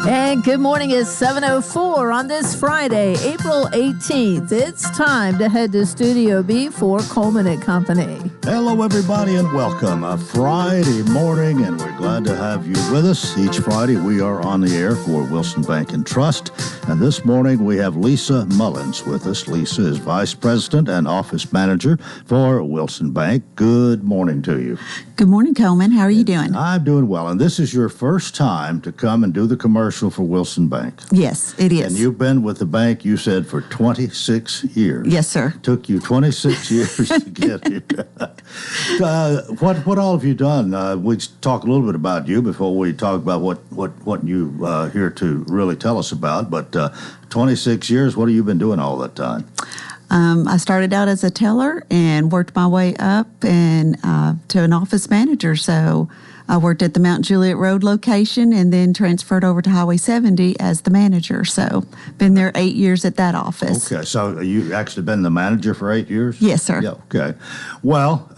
And good morning. It's 7:04 on this Friday, April 18th. It's time to head to Studio B for Coleman and Company. Hello, everybody, and welcome. A Friday morning, and we're glad to have you with us. Each Friday, we are on the air for Wilson Bank and Trust. And this morning, we have Lisa Mullins with us. Lisa is Vice President and Office Manager for Wilson Bank. Good morning to you. Good morning, Coleman. How are you doing? I'm doing well. And this is your first time to come and do the commercial for Wilson Bank. Yes, it is. And you've been with the bank, you said, for 26 years. Yes, sir. Took you 26 years to get here. What all have you done? We talk a little bit about you before we talk about what you here to really tell us about. But 26 years, what have you been doing all that time? I started out as a teller and worked my way up and to an office manager. So I worked at the Mount Juliet Road location and then transferred over to Highway 70 as the manager. So been there 8 years at that office. Okay, so you actually been the manager for 8 years? Yes, sir. Yeah. Okay. Well,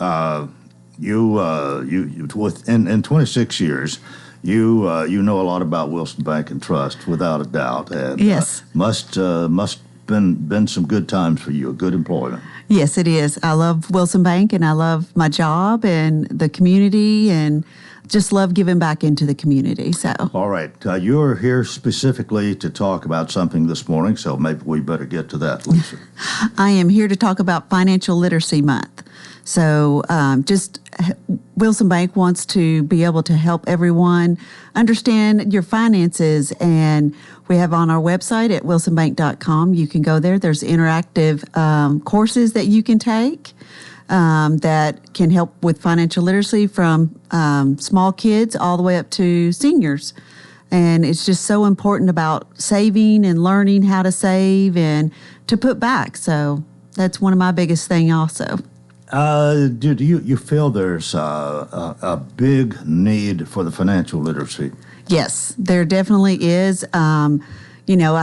you in 26 years. You know a lot about Wilson Bank and Trust, without a doubt. And, yes. Must been some good times for you, a good employment. Yes, it is. I love Wilson Bank, and I love my job and the community, and just love giving back into the community. So, all right, you're here specifically to talk about something this morning, so maybe we better get to that, Lisa. I am here to talk about Financial Literacy Month. So Wilson Bank wants to be able to help everyone understand your finances. And we have on our website at wilsonbank.com, you can go there. There's interactive courses that you can take that can help with financial literacy from small kids all the way up to seniors. And it's just so important about saving and learning how to save and to put back. So that's one of my biggest things also. Do you feel there's a big need for the financial literacy? Yes, there definitely is. I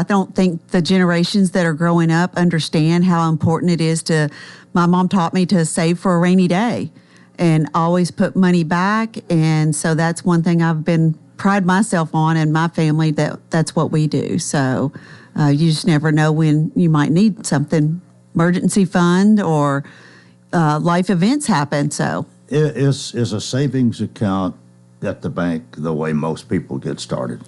don't think the generations that are growing up understand how important it is to. My mom taught me to save for a rainy day and always put money back. And so that's one thing I've been pride myself on, and my family, that's what we do. So you just never know when you might need something, emergency fund or life events happen. So is a savings account at the bank the way most people get started?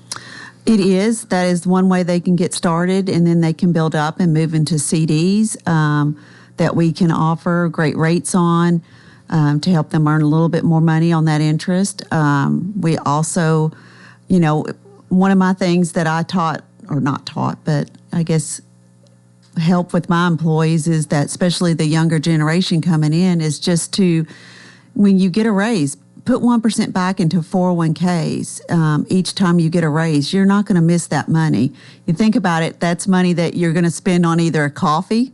It is. That is one way they can get started, and then they can build up and move into CDs that we can offer great rates on to help them earn a little bit more money on that interest. We also, one of my things that I taught, or not taught, but I guess help with my employees is that, especially the younger generation coming in, is just to, when you get a raise, put 1% back into 401ks each time you get a raise. You're not going to miss that money. You think about it, that's money that you're going to spend on either a coffee,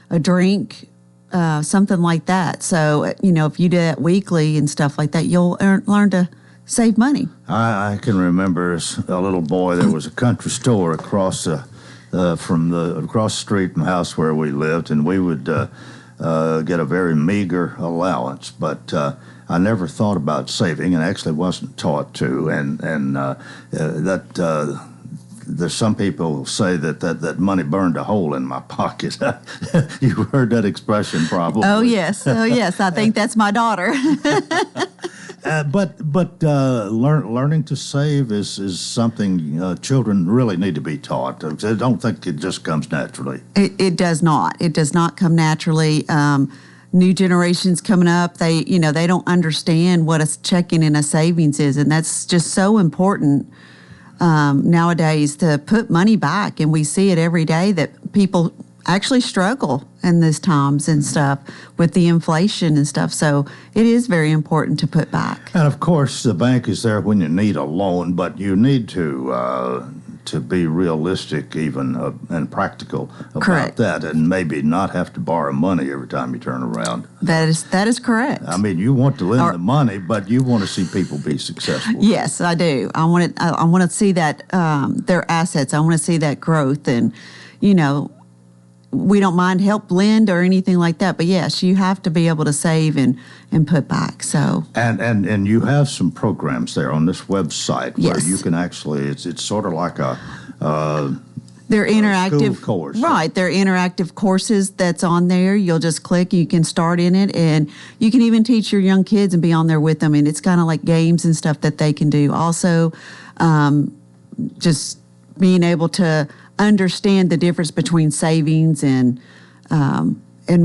a drink, something like that. So, if you do that weekly and stuff like that, you'll learn to save money. I can remember as a little boy, there was a country store across the street from the house where we lived, and we would get a very meager allowance, but I never thought about saving, and actually wasn't taught to, and there's some people who say that money burned a hole in my pocket. You heard that expression probably. Oh yes, I think that's my daughter. But learning to save is something children really need to be taught. I don't think it just comes naturally. It does not. It does not come naturally. New generations coming up, they don't understand what a checking and a savings is, and that's just so important nowadays to put money back. And we see it every day that people actually struggle in these times and stuff with the inflation and stuff. So it is very important to put back. And of course, the bank is there when you need a loan, but you need to be realistic even and practical about correct. That, and maybe not have to borrow money every time you turn around. That is correct. I mean, you want to lend the money, but you want to see people be successful. Yes, I do. I want to see that their assets. I want to see that growth, and we don't mind help lend or anything like that. But yes, you have to be able to save and put back. So and you have some programs there on this website where Yes. you can actually it's sort of like a they're interactive school course. Right, they're interactive courses that's on there. You'll just click, you can start in it, and you can even teach your young kids and be on there with them. And it's kind of like games and stuff that they can do. Also, just being able to understand the difference between savings and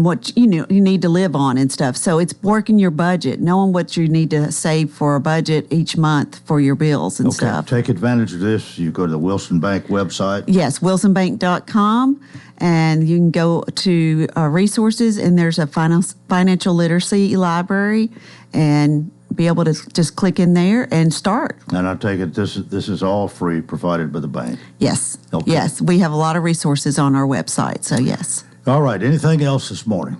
what you need to live on and stuff. So it's working your budget, knowing what you need to save for a budget each month for your bills and stuff. Take advantage of this. You go to the Wilson Bank website. Yes, wilsonbank.com, and you can go to resources, and there's a financial literacy library, and be able to just click in there and start. And I take it this is all free, provided by the bank. Yes, Okay. yes, we have a lot of resources on our website, so yes. All right. Anything else this morning?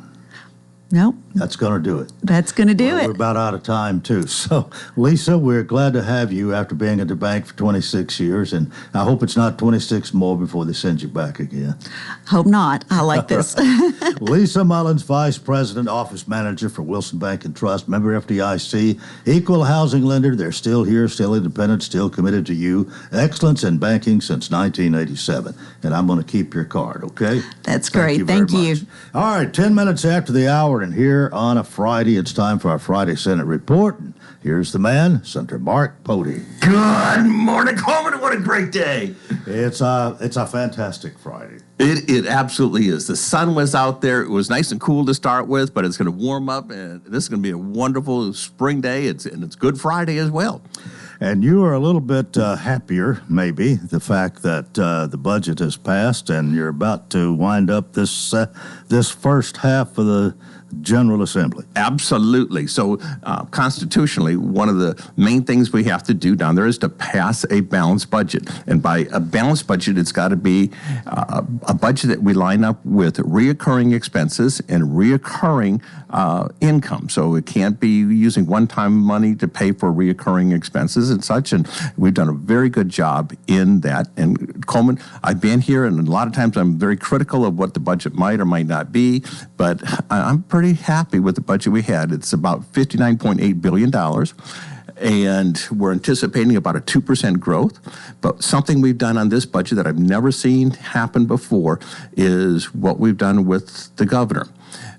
Nope, That's going to do it. that's going to do We're it. about out of time, too. So, Lisa, we're glad to have you after being at the bank for 26 years, and I hope it's not 26 more before they send you back again. Hope not. I like this. Lisa Mullins, Vice President, Office Manager for Wilson Bank and Trust, member FDIC, equal housing lender. They're still here, still independent, still committed to you. Excellence in banking since 1987. And I'm going to keep your card, okay? That's great. Thank Thank you. you. Very much. All right, 10 minutes after the hour, and here on a Friday, it's time for our Friday Senate report. And here's the man, Senator Mark Pody. Good morning, Coleman. What a great day. It's a fantastic Friday. It absolutely is. The sun was out there. It was nice and cool to start with, but it's going to warm up, and this is going to be a wonderful spring day. It's Good Friday as well. And you are a little bit happier, maybe, the fact that the budget has passed and you're about to wind up this first half of the General Assembly. Absolutely. So constitutionally, one of the main things we have to do down there is to pass a balanced budget. And by a balanced budget, it's got to be a budget that we line up with reoccurring expenses and reoccurring income. So it can't be using one-time money to pay for reoccurring expenses and such. And we've done a very good job in that. And Coleman, I've been here, and a lot of times I'm very critical of what the budget might or might not be, but I'm pretty happy with the budget we had. It's about $59.8 billion. And we're anticipating about a 2% growth. But something we've done on this budget that I've never seen happen before is what we've done with the governor.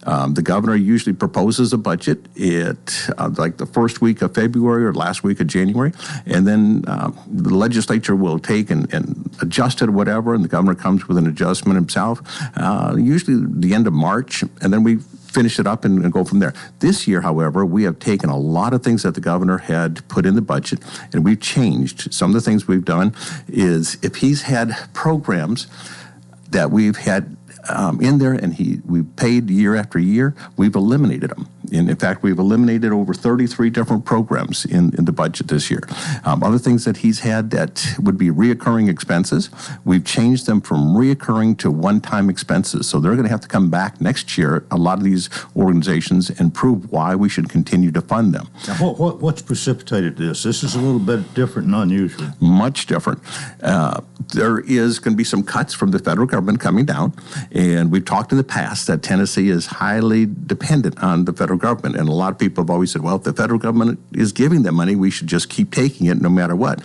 The governor usually proposes a budget like the first week of February or last week of January, and then the legislature will take and adjust it or whatever, and the governor comes with an adjustment himself, usually the end of March, and then we finish it up and go from there. This year, however, we have taken a lot of things that the governor had put in the budget, and we've changed. Some of the things we've done is if he's had programs that we've had in there and we've paid year after year, we've eliminated them. And in fact, we've eliminated over 33 different programs in the budget this year. Other things that he's had that would be reoccurring expenses, we've changed them from reoccurring to one-time expenses. So they're going to have to come back next year, a lot of these organizations, and prove why we should continue to fund them. Now, what's precipitated this? This is a little bit different and unusual. Much different. There is going to be some cuts from the federal government coming down, and we've talked in the past that Tennessee is highly dependent on the federal government, and a lot of people have always said, well, if the federal government is giving them money, we should just keep taking it no matter what.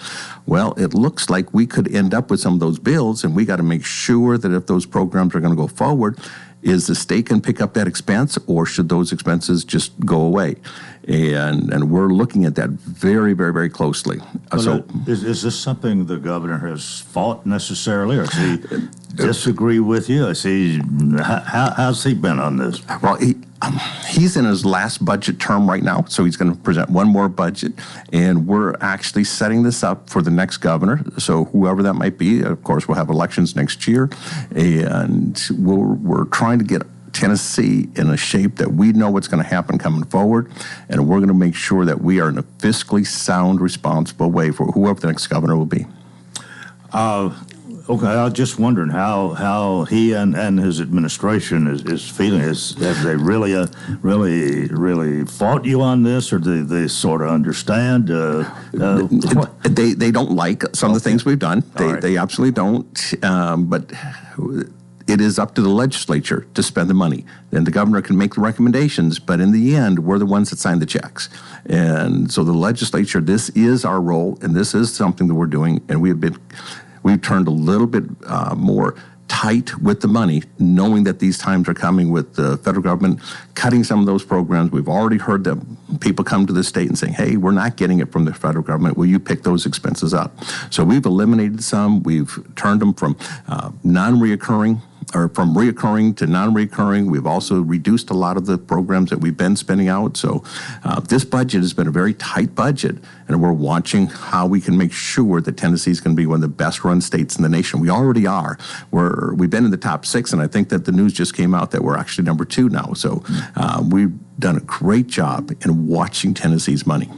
Well, it looks like we could end up with some of those bills, and we got to make sure that if those programs are going to go forward, is the state can pick up that expense, or should those expenses just go away? And we're looking at that very, very, very closely. Is this something the governor has fought necessarily, or does he disagree with you? How's he been on this? Well, he's in his last budget term right now, so he's going to present one more budget, and we're actually setting this up for the next governor. So whoever that might be, of course, we'll have elections next year, and we're trying to get Tennessee in a shape that we know what's going to happen coming forward, and we're going to make sure that we are in a fiscally sound, responsible way for whoever the next governor will be. Okay, I was just wondering how he and his administration is feeling. Have they really fought you on this, or do they sort of understand? They don't like some of the things we've done. They absolutely don't. But it is up to the legislature to spend the money. Then the governor can make the recommendations, but in the end, we're the ones that sign the checks. And so the legislature, this is our role, and this is something that we're doing, and we've turned a little bit more tight with the money, knowing that these times are coming with the federal government cutting some of those programs. We've already heard that people come to the state and saying, hey, we're not getting it from the federal government. Will you pick those expenses up? So we've eliminated some. We've turned them from non-reoccurring or from reoccurring to non-reoccurring. We've also reduced a lot of the programs that we've been spending out. So this budget has been a very tight budget, and we're watching how we can make sure that Tennessee is going to be one of the best-run states in the nation. We already are. We've been in the top 6, and I think that the news just came out that we're actually number 2 now. So we've done a great job in watching Tennessee's money.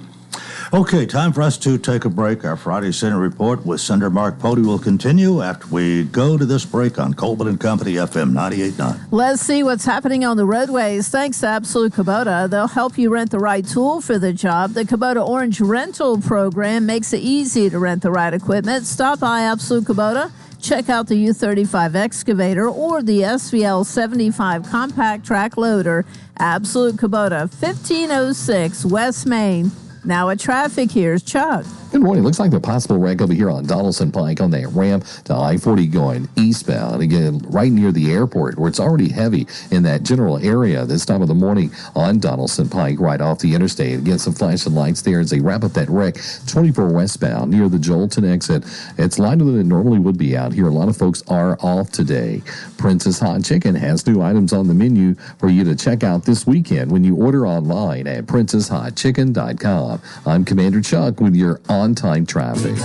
Okay, time for us to take a break. Our Friday Senate Report with Senator Mark Pody will continue after we go to this break on Coleman and Company FM 98.9. Let's see what's happening on the roadways. Thanks to Absolute Kubota. They'll help you rent the right tool for the job. The Kubota Orange Rental Program makes it easy to rent the right equipment. Stop by Absolute Kubota. Check out the U35 excavator or the SVL 75 compact track loader. Absolute Kubota, 1506 West Main. Now at traffic, here's Chuck. Good morning. Looks like a possible wreck over here on Donaldson Pike on that ramp to I-40 going eastbound. Again, right near the airport where it's already heavy in that general area this time of the morning on Donaldson Pike right off the interstate. Again, some flashing lights there as they wrap up that wreck 24 westbound near the Jolton exit. It's lighter than it normally would be out here. A lot of folks are off today. Princess Hot Chicken has new items on the menu for you to check out this weekend when you order online at princesshotchicken.com. I'm Commander Chuck with your on-time traffic.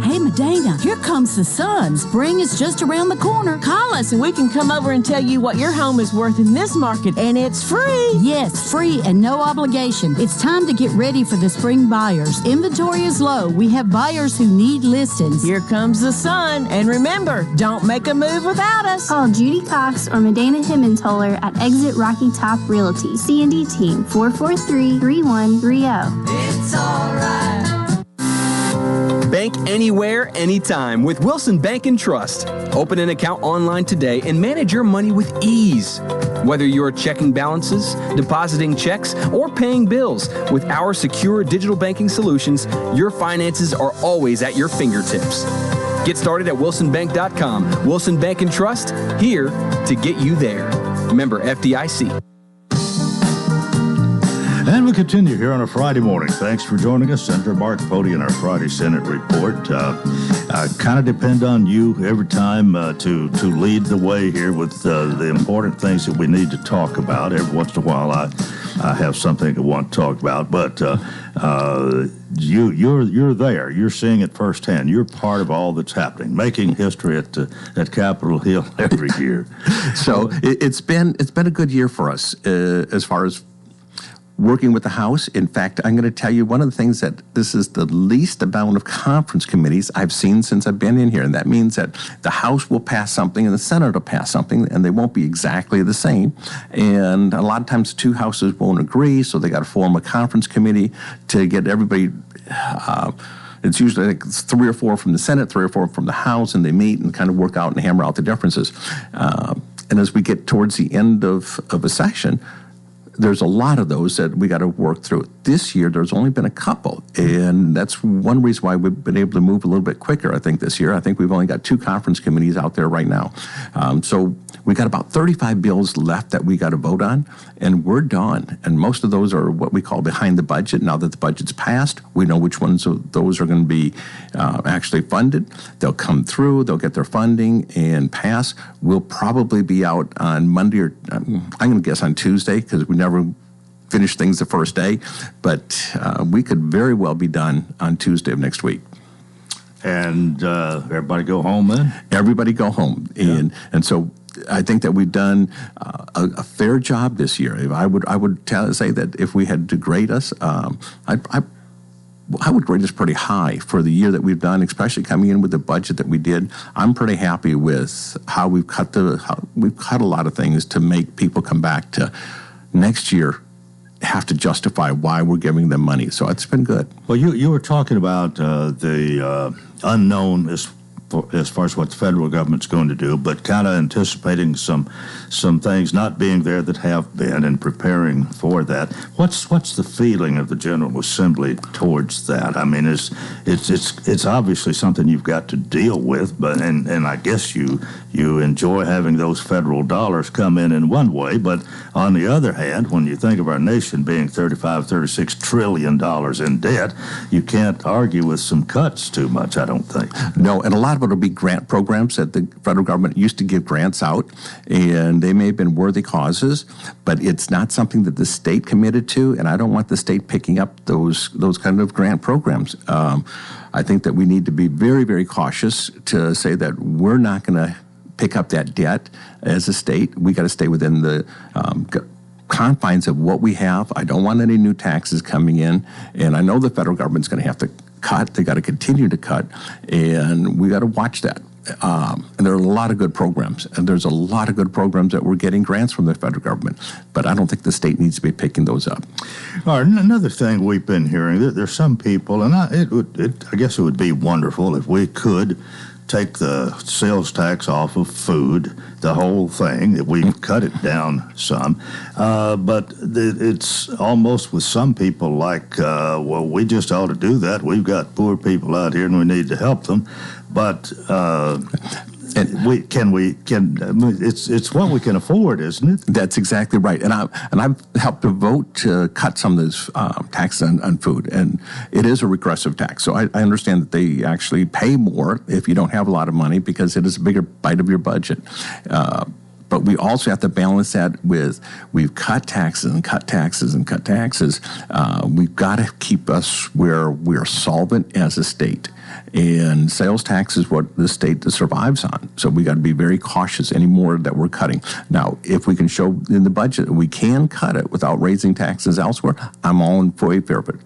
Hey, Medina, here comes the sun. Spring is just around the corner. Call us and we can come over and tell you what your home is worth in this market, and it's free. Yes, free and no obligation. It's time to get ready for the spring buyers. Inventory is low. We have buyers who need listings. Here comes the sun. And remember, don't make a move without us. Call Judy Cox or Medina Himmentoller at Exit Rocky Top Realty. C&D Team 443-3130. It's all right. Bank anywhere, anytime with Wilson Bank and Trust. Open an account online today and manage your money with ease. Whether you're checking balances, depositing checks, or paying bills, with our secure digital banking solutions, your finances are always at your fingertips. Get started at wilsonbank.com. Wilson Bank and Trust, here to get you there. Member FDIC. And we continue here on a Friday morning. Thanks for joining us. Senator Mark Pody in our Friday Senate Report. I kind of depend on you every time to lead the way here with the important things that we need to talk about. Every once in a while I have something I want to talk about, but you're there. You're seeing it firsthand. You're part of all that's happening, making history at Capitol Hill every year. So it's been a good year for us as far as working with the House. In fact, I'm going to tell you one of the things that this is the least amount of conference committees I've seen since I've been in here. And that means that the House will pass something and the Senate will pass something, and they won't be exactly the same. And a lot of times the two houses won't agree, so they got to form a conference committee to get everybody. It's usually like 3 or 4 from the Senate, 3 or 4 from the House, and they meet and kind of work out and hammer out the differences. And as we get towards the end of a session, there's a lot of those that we got to work through. This year, there's only been a couple, and that's one reason why we've been able to move a little bit quicker, I think, this year. I think we've only got 2 conference committees out there right now. So we got about 35 bills left that we got to vote on, and we're done. And most of those are what we call behind the budget. Now that the budget's passed, we know which ones of those are going to be actually funded. They'll come through, they'll get their funding and pass. We'll probably be out on Monday or I'm going to guess on Tuesday, because we never finish things the first day, but we could very well be done on Tuesday of next week. And everybody go home then? Everybody go home. Yeah. And so I think that we've done a fair job this year. I would say that if we had to grade us, I would grade us pretty high for the year that we've done, especially coming in with the budget that we did. I'm pretty happy with how we've cut a lot of things to make people come back to next year have to justify why we're giving them money. So it's been good. Well, you were talking about the unknown as far as what the federal government's going to do, but kind of anticipating some things not being there that have been and preparing for that. What's the feeling of the General Assembly towards that? I mean, it's obviously something you've got to deal with, but and I guess you enjoy having those federal dollars come in one way, but on the other hand, when you think of our nation being $36 trillion in debt, you can't argue with some cuts too much, I don't think. No, and a lot of it will be grant programs that the federal government used to give grants out, and they may have been worthy causes, but it's not something that the state committed to, and I don't want the state picking up those kind of grant programs. I think that we need to be very, very cautious to say that we're not going to pick up that debt as a state. We got to stay within the confines of what we have. I don't want any new taxes coming in, and I know the federal government's going to have to cut. They got to continue to cut, and we got to watch that. And there are a lot of good programs, and there's a lot of good programs that we're getting grants from the federal government, but I don't think the state needs to be picking those up. All right, another thing we've been hearing, there's some people, and I guess it would be wonderful if we could take the sales tax off of food, the whole thing, if we cut it down some. But it's almost with some people like, well, we just ought to do that. We've got poor people out here and we need to help them. But it's what we can afford, isn't it? That's exactly right. And I've helped to vote to cut some of this tax on food, and it is a regressive tax. So I understand that they actually pay more if you don't have a lot of money because it is a bigger bite of your budget. But we also have to balance that with we've cut taxes and cut taxes and cut taxes. We've got to keep us where we're solvent as a state. And sales tax is what the state survives on. So we got to be very cautious anymore that we're cutting. Now, if we can show in the budget we can cut it without raising taxes elsewhere, I'm all in favor of it.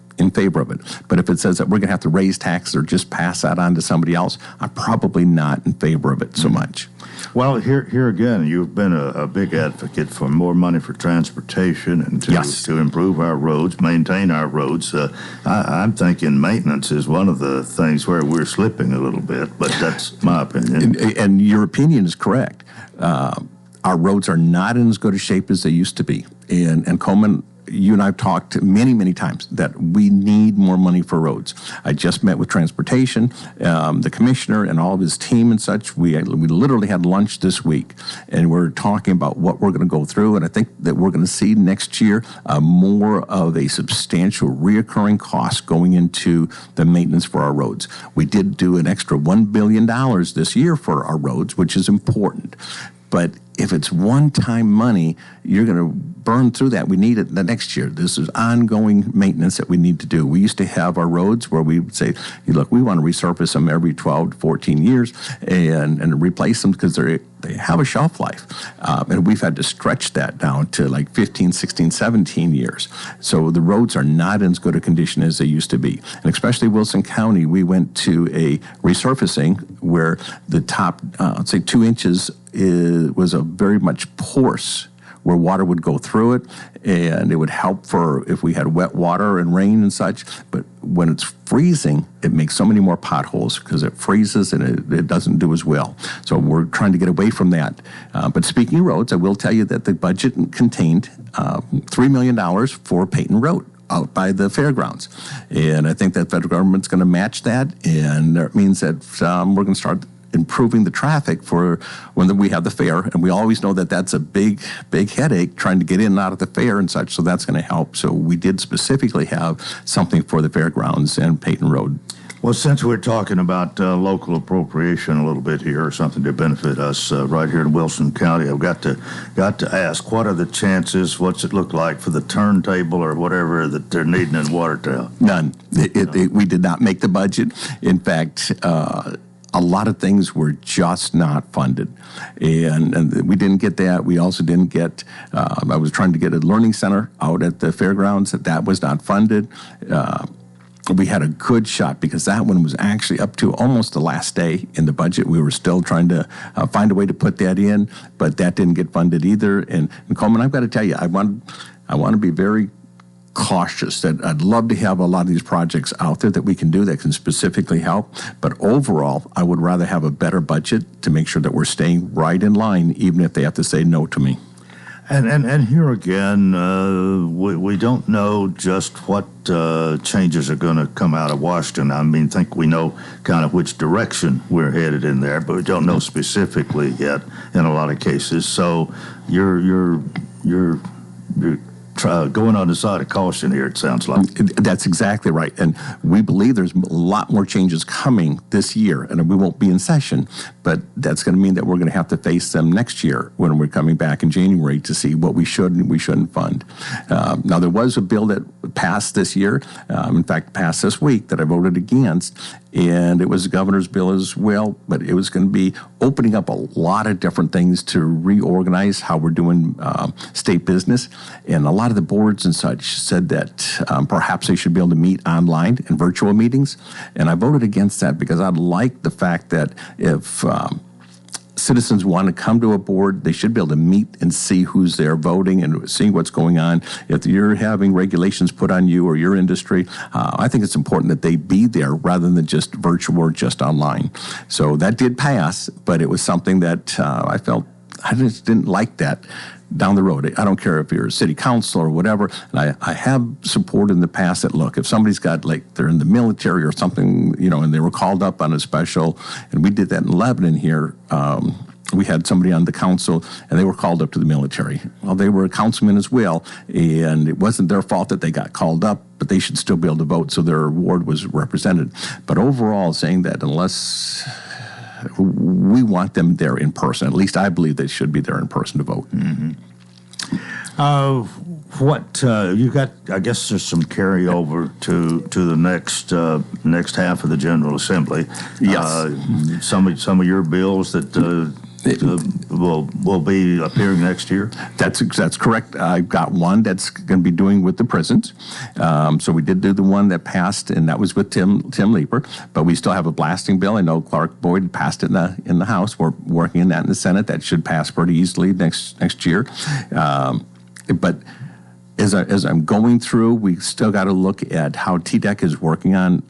But if it says that we're going to have to raise taxes or just pass that on to somebody else, I'm probably not in favor of it so much. Well, here again, you've been a big advocate for more money for transportation and to improve our roads, maintain our roads. I'm thinking maintenance is one of the things where we're slipping a little bit, but that's my opinion. And your opinion is correct. Our roads are not in as good a shape as they used to be. And Coleman, you and I have talked many, many times that we need more money for roads. I just met with transportation, the commissioner and all of his team and such. We literally had lunch this week, and we're talking about what we're going to go through. And I think that we're going to see next year more of a substantial reoccurring cost going into the maintenance for our roads. We did do an extra $1 billion this year for our roads, which is important. But if it's one-time money, you're going to burn through that. We need it the next year. This is ongoing maintenance that we need to do. We used to have our roads where we would say, hey, look, we want to resurface them every 12 to 14 years and replace them because they have a shelf life. And we've had to stretch that down to like 15, 16, 17 years. So the roads are not in as good a condition as they used to be. And especially Wilson County, we went to a resurfacing where the top, let's say 2 inches was a very much porous where water would go through it, and it would help for if we had wet water and rain and such. But when it's freezing, it makes so many more potholes because it freezes and it doesn't do as well. So we're trying to get away from that. But speaking of roads, I will tell you that the budget contained $3 million for Peyton Road out by the fairgrounds. And I think that federal government's going to match that, and that means that we're going to start improving the traffic for when we have the fair. And we always know that that's a big, big headache trying to get in and out of the fair and such. So that's going to help. So we did specifically have something for the fairgrounds and Peyton Road. Well, since we're talking about local appropriation a little bit here, or something to benefit us right here in Wilson County, I've got to ask, what are the chances, what's it look like for the turntable or whatever that they're needing in Watertown? None. We did not make the budget. In fact, a lot of things were just not funded. And we didn't get that. We also didn't get, I was trying to get a learning center out at the fairgrounds. That was not funded. We had a good shot because that one was actually up to almost the last day in the budget. We were still trying to find a way to put that in, but that didn't get funded either. And Coleman, I've got to tell you, I want to be very cautious that I'd love to have a lot of these projects out there that we can do that can specifically help. But overall, I would rather have a better budget to make sure that we're staying right in line, even if they have to say no to me. And here again, we don't know just what changes are going to come out of Washington. I mean, think we know kind of which direction we're headed in there, but we don't know specifically yet in a lot of cases. So you're going on the side of caution here, it sounds like. That's exactly right. And we believe there's a lot more changes coming this year, and we won't be in session, but that's going to mean that we're going to have to face them next year when we're coming back in January to see what we should and we shouldn't fund. Now, there was a bill that passed this year, in fact, passed this week, that I voted against, and it was the governor's bill as well, but it was going to be opening up a lot of different things to reorganize how we're doing state business. And a lot of the boards and such said that perhaps they should be able to meet online in virtual meetings. And I voted against that because I like the fact that if citizens want to come to a board, they should be able to meet and see who's there voting and see what's going on. If you're having regulations put on you or your industry, I think it's important that they be there rather than just virtual or just online. So that did pass, but it was something that I felt I just didn't like that down the road. I don't care if you're a city council or whatever. And I have supported in the past that, look, if somebody's got, like, they're in the military or something, and they were called up on a special, and we did that in Lebanon here. We had somebody on the council, and they were called up to the military. Well, they were a councilman as well, and it wasn't their fault that they got called up, but they should still be able to vote, so their ward was represented. But overall, saying that unless we want them there in person, at least I believe they should be there in person to vote. Mm-hmm. What you got? I guess there's some carryover to the next half of the General Assembly. Yes, some of your bills that will be appearing next year. That's correct. I've got one that's going to be doing with the prisons. So we did do the one that passed, and that was with Tim Leeper. But we still have a blasting bill. I know Clark Boyd passed it in the House. We're working on that in the Senate. That should pass pretty easily next year. But as I'm going through, we still got to look at how TDEC is working on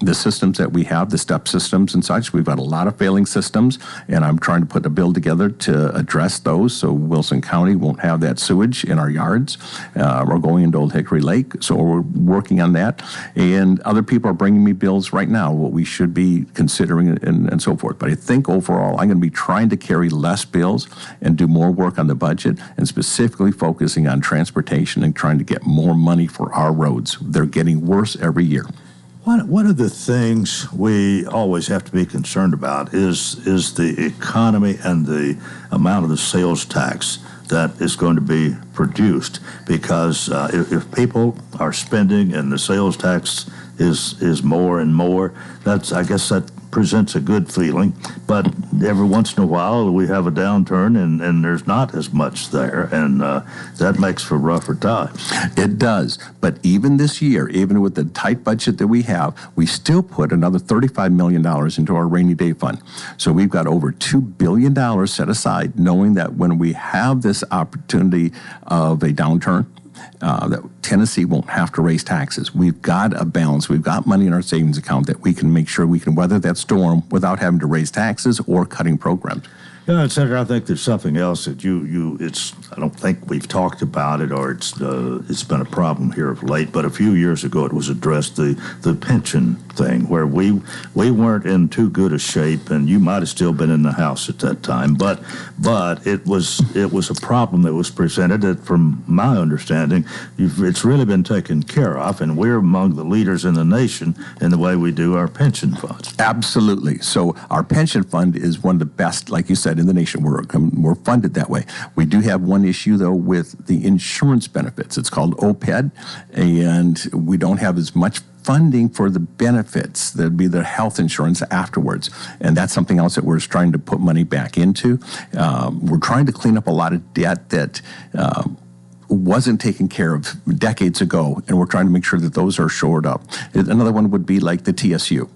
the systems that we have, the step systems and such. We've got a lot of failing systems, and I'm trying to put a bill together to address those so Wilson County won't have that sewage in our yards. We're going into Old Hickory Lake, so we're working on that. And other people are bringing me bills right now, what we should be considering and so forth. But I think overall, I'm going to be trying to carry less bills and do more work on the budget, and specifically focusing on transportation and trying to get more money for our roads. They're getting worse every year. One of the things we always have to be concerned about is the economy and the amount of the sales tax that is going to be produced. Because if people are spending and the sales tax is more and more, I guess that presents a good feeling. But every once in a while we have a downturn and there's not as much there, and that makes for rougher times. It does. But even this year, even with the tight budget that we have, we still put another $35 million into our rainy day fund. So we've got over $2 billion set aside, knowing that when we have this opportunity of a downturn, that Tennessee won't have to raise taxes. We've got a balance. We've got money in our savings account that we can make sure we can weather that storm without having to raise taxes or cutting programs. Yeah, Senator, I think there's something else that I don't think we've talked about it, or it's been a problem here of late, but a few years ago it was addressed, the pension thing, where we weren't in too good a shape, and you might have still been in the House at that time, but it was a problem that was presented that, from my understanding, it's really been taken care of, and we're among the leaders in the nation in the way we do our pension funds. Absolutely. So our pension fund is one of the best, like you said, in the nation. We're funded that way. We do have one issue, though, with the insurance benefits. It's called OPED, and we don't have as much funding for the benefits. That'd be the health insurance afterwards. And that's something else that we're trying to put money back into. We're trying to clean up a lot of debt that wasn't taken care of decades ago, and we're trying to make sure that those are shored up. Another one would be like the TSU.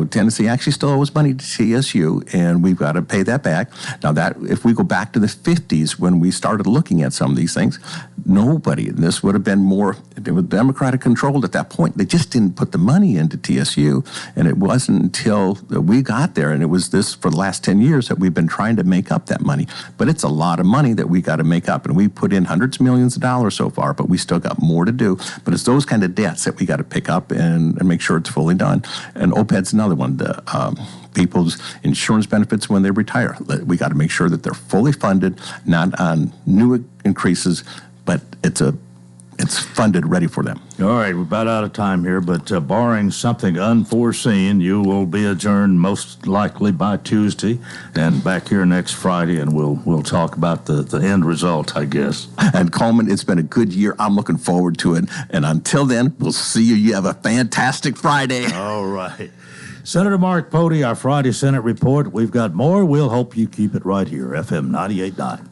Tennessee actually still owes money to TSU, and we've got to pay that back. Now, that if we go back to the 50s when we started looking at some of these things, nobody, and this would have been more, it was Democratic controlled at that point. They just didn't put the money into TSU, and it wasn't until we got there, and it was this for the last 10 years that we've been trying to make up that money. But it's a lot of money that we got to make up, and we put in hundreds of millions of dollars so far, but we still got more to do. But it's those kind of debts that we got to pick up and make sure it's fully done. And OPEB's another one. People's insurance benefits when they retire. We got to make sure that they're fully funded, not on new increases, but it's funded, ready for them. All right, we're about out of time here, but barring something unforeseen, you will be adjourned most likely by Tuesday and back here next Friday, and we'll talk about the end result, I guess. And Coleman, it's been a good year. I'm looking forward to it. And until then, we'll see you. You have a fantastic Friday. All right. Senator Mark Pody, our Friday Senate report. We've got more. We'll hope you keep it right here, FM 98.9.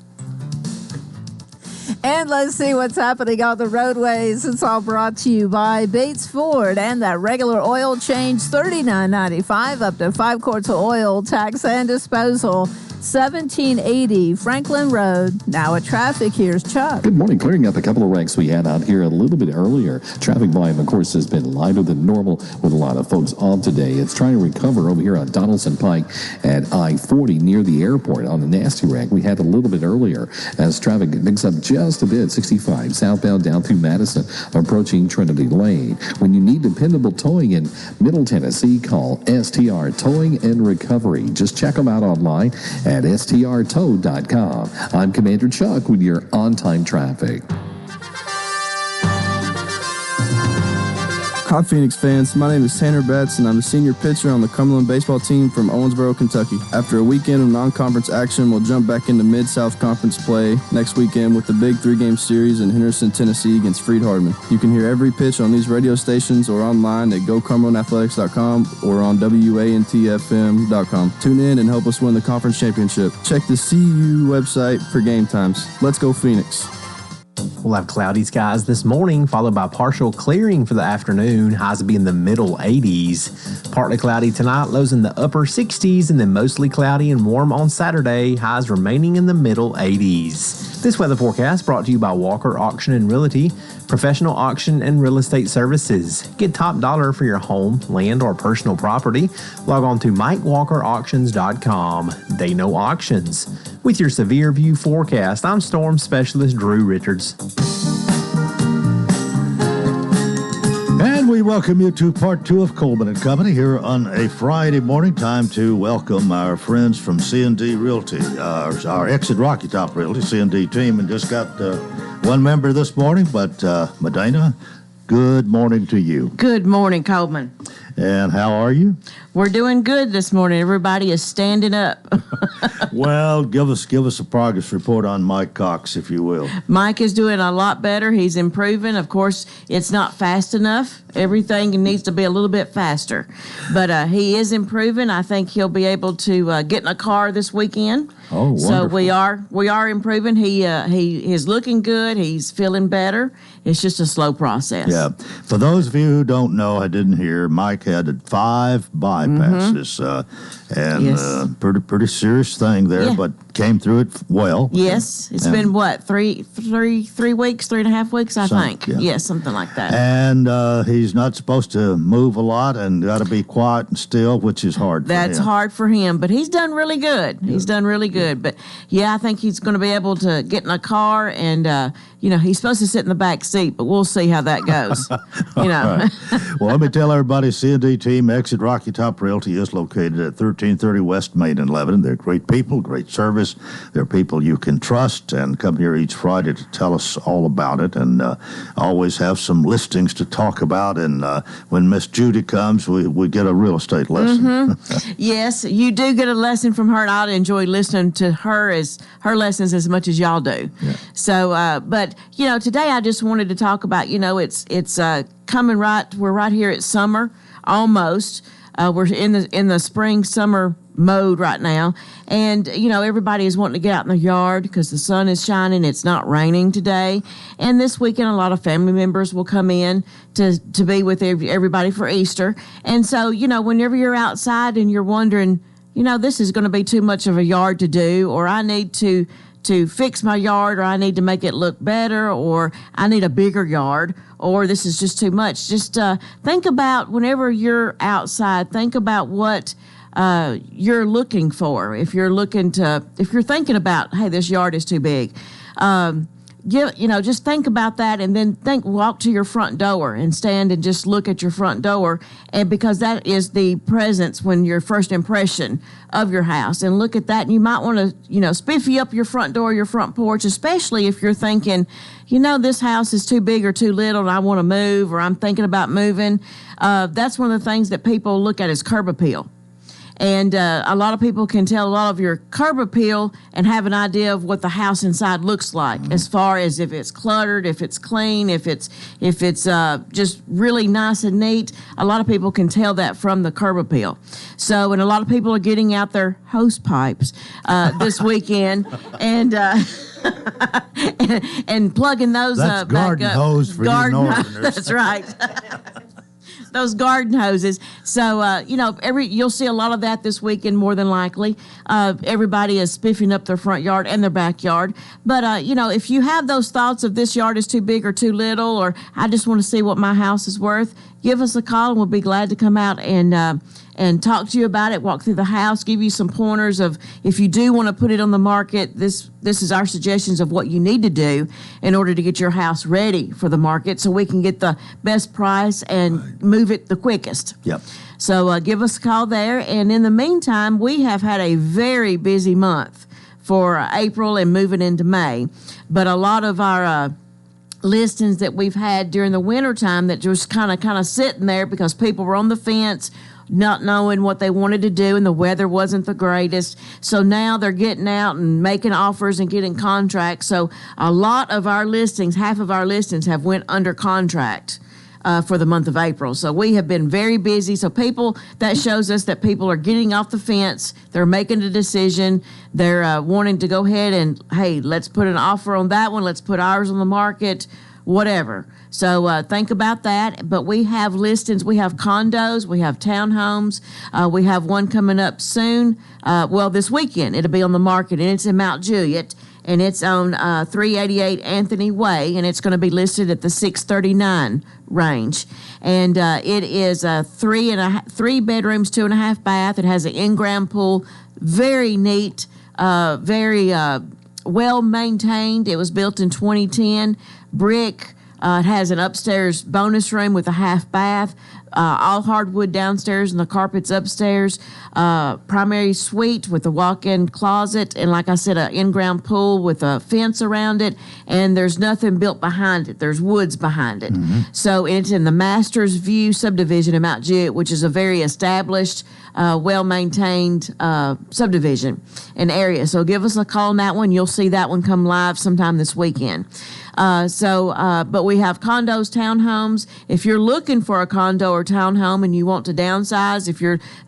And let's see what's happening on the roadways. It's all brought to you by Bates Ford and that regular oil change, $39.95 up to 5 quarts of oil, tax and disposal. 1780 Franklin Road. Now at traffic, here's Chuck. Good morning. Clearing up a couple of wrecks we had out here a little bit earlier. Traffic volume, of course, has been lighter than normal with a lot of folks off today. It's trying to recover over here on Donaldson Pike at I-40 near the airport on a nasty wreck we had a little bit earlier as traffic picks up just a bit. 65 southbound down through Madison approaching Trinity Lane. When you need dependable towing in Middle Tennessee, call STR Towing and Recovery. Just check them out online at strtow.com. I'm Commander Chuck with your on-time traffic. Hi, Phoenix fans. My name is Tanner Betts, and I'm the senior pitcher on the Cumberland baseball team from Owensboro, Kentucky. After a weekend of non-conference action, we'll jump back into Mid-South Conference play next weekend with the big 3-game series in Henderson, Tennessee against Freed-Hardeman. You can hear every pitch on these radio stations or online at gocumberlandathletics.com or on WANTFM.com. Tune in and help us win the conference championship. Check the CU website for game times. Let's go, Phoenix. We'll have cloudy skies this morning, followed by partial clearing for the afternoon. Highs will be in the middle 80s. Partly cloudy tonight, lows in the upper 60s, and then mostly cloudy and warm on Saturday. Highs remaining in the middle 80s. This weather forecast brought to you by Walker Auction and Realty, professional auction and real estate services. Get top dollar for your home, land, or personal property. Log on to MikeWalkerAuctions.com. They know auctions. With your Severe View forecast, I'm Storm Specialist Drew Richards. And we welcome you to part 2 of Coleman and Company here on a Friday morning. Time to welcome our friends from C&D Realty, our Exit Rocky Top Realty C&D team, and just got one member this morning, but Medina, good morning to you. Good morning, Coleman. And how are you? We're doing good this morning. Everybody is standing up. Well, give us a progress report on Mike Cox, if you will. Mike is doing a lot better. He's improving. Of course, it's not fast enough. Everything needs to be a little bit faster. But he is improving. I think he'll be able to get in a car this weekend. Oh, wonderful. So we are improving. He is looking good. He's feeling better. It's just a slow process. Yeah. For those of you who don't know, I didn't hear, Mike had 5 bypasses, and Yes. pretty serious thing there, Yeah. but came through it well. Yes. It's been what, 3 weeks, 3.5 weeks, I think. Yeah. Yes, something like that. And he's not supposed to move a lot and got to be quiet and still, which is hard for him. That's hard for him, but he's done really good. He's done really good. But, yeah, I think he's going to be able to get in a car and, he's supposed to sit in the back seat, but we'll see how that goes. Right. Well, let me tell everybody, C&D team, Exit Rocky Top Realty is located at 1330 West Main in Lebanon. They're great people, great service. They're people you can trust, and come here each Friday to tell us all about it, and always have some listings to talk about. And when Miss Judy comes, we get a real estate lesson. Mm-hmm. Yes, you do get a lesson from her, and I enjoy listening to her lessons as much as y'all do. Yeah. So, but today I just wanted to talk about, it's coming right. We're right here at summer, almost. We're in the spring summer mode right now, and everybody is wanting to get out in the yard because the sun is shining. It's not raining today, and this weekend a lot of family members will come in to be with everybody for Easter. And so whenever you're outside and you're wondering, this is going to be too much of a yard to do, or I need to fix my yard, or I need to make it look better, or I need a bigger yard, or this is just too much. Just think about, whenever you're outside, think about what you're looking for. If you're thinking about, hey, this yard is too big, just think about that, and then walk to your front door and stand and just look at your front door, and because that is the presence, when your first impression of your house, and look at that, and you might want to spiffy up your front door, your front porch, especially if you're thinking, this house is too big or too little and I want to move, or I'm thinking about moving. That's one of the things that people look at is curb appeal. And a lot of people can tell a lot of your curb appeal and have an idea of what the house inside looks like, as far as if it's cluttered, if it's clean, if it's just really nice and neat. A lot of people can tell that from the curb appeal. So, and a lot of people are getting out their hose pipes this weekend and and plugging those That's back garden up. hose for you northerners. That's right. Those garden hoses. So, you'll see a lot of that this weekend, more than likely. Everybody is spiffing up their front yard and their backyard. But, if you have those thoughts of this yard is too big or too little, or I just want to see what my house is worth, give us a call and we'll be glad to come out and talk to you about it, walk through the house, give you some pointers of, if you do want to put it on the market, this is our suggestions of what you need to do in order to get your house ready for the market, so we can get the best price and move it the quickest. Yep. So give us a call there. And in the meantime, we have had a very busy month for April and moving into May. But a lot of our listings that we've had during the wintertime that just kind of sitting there because people were on the fence, not knowing what they wanted to do, and the weather wasn't the greatest. So now they're getting out and making offers and getting contracts. So a lot of our listings, half of our listings, have went under contract for the month of April. So we have been very busy. So that shows us that people are getting off the fence. They're making a decision. They're wanting to go ahead and, hey, let's put an offer on that one. Let's put ours on the market, whatever. So think about that. But we have listings. We have condos. We have townhomes. We have one coming up soon. This weekend it'll be on the market, and it's in Mount Juliet, and it's on 388 Anthony Way, and it's going to be listed at the 639 range. And it is 3 bedrooms, 2.5 bath. It has an in-ground pool. Very neat. Very well maintained. It was built in 2010. Brick. It has an upstairs bonus room with a half bath, all hardwood downstairs and the carpets upstairs, primary suite with a walk-in closet, and like I said, an in-ground pool with a fence around it, and there's nothing built behind it. There's woods behind it. Mm-hmm. So it's in the Masters View subdivision in Mount Juliet, which is a very established, well-maintained subdivision and area. So give us a call on that one. You'll see that one come live sometime this weekend. But we have condos, townhomes. If you're looking for a condo or townhome and you want to downsize,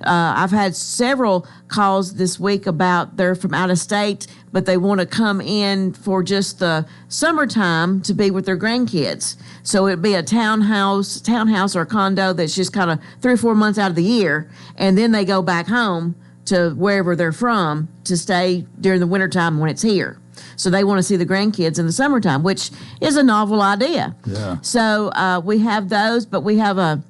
I've had several calls this week about they're from out of state, but they want to come in for just the summertime to be with their grandkids. So it'd be a townhouse or a condo that's just kind of 3 or 4 months out of the year, and then they go back home to wherever they're from to stay during the wintertime when it's here. So they want to see the grandkids in the summertime, which is a novel idea. Yeah. So we have those, but we have a